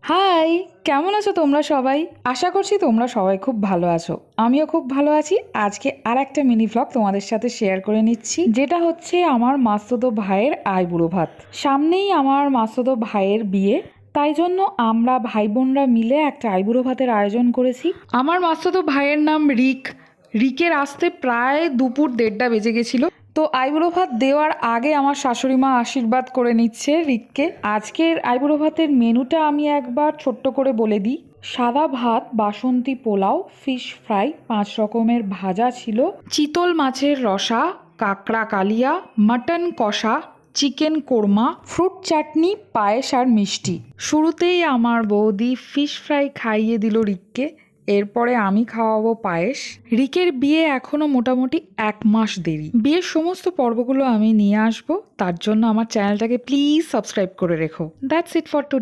High, কেমন আছো তোমরা সবাই? আশা করছি তোমরা সবাই খুব ভালো আছো। আমিও খুব ভালো আছি। আজকে আর একটা মিনি ভ্লগ তোমাদের সাথে শেয়ার করে নিচ্ছি, যেটা হচ্ছে আমার মাসতুতো ভাইয়ের আইবুড়ো ভাত। সামনেই আমার মাসতুতো ভাইয়ের বিয়ে, তাই জন্য আমরা ভাই বোনরা মিলে একটা আইবুড়ো ভাতের আয়োজন করেছি। আমার মাসতুতো ভাইয়ের নাম রিক। রিকের আসতে প্রায় দুপুর 1:30 বেজে গেছিল। তো আইবুড়ো ভাত দেওয়ার আগে আমার শাশুড়ি মা আশীর্বাদ করে নিচ্ছে রিককে। আজকের আইবুড়ো ভাতের মেনুটা আমি একবার ছোট্ট করে বলে দিই। সাদা ভাত, বাসন্তী পোলাও, ফিশ ফ্রাই, 5 রকমের ভাজা ছিল, চিতল মাছের রসা, কাঁকড়া কালিয়া, মাটন কষা, চিকেন কোরমা, ফ্রুট চাটনি, পায়েস আর মিষ্টি। শুরুতেই আমার বৌদি ফিশ ফ্রাই খাইয়ে দিল রিককে। এরপরে আমি খাওয়াবো পায়েস। রিকের বিয়ে এখনো মোটামুটি 1 মাস দেরি। বিয়ের সমস্ত পর্বগুলো আমি নিয়ে আসবো, তার জন্য আমার চ্যানেলটাকে প্লিজ সাবস্ক্রাইব করে রেখো। That's it for today.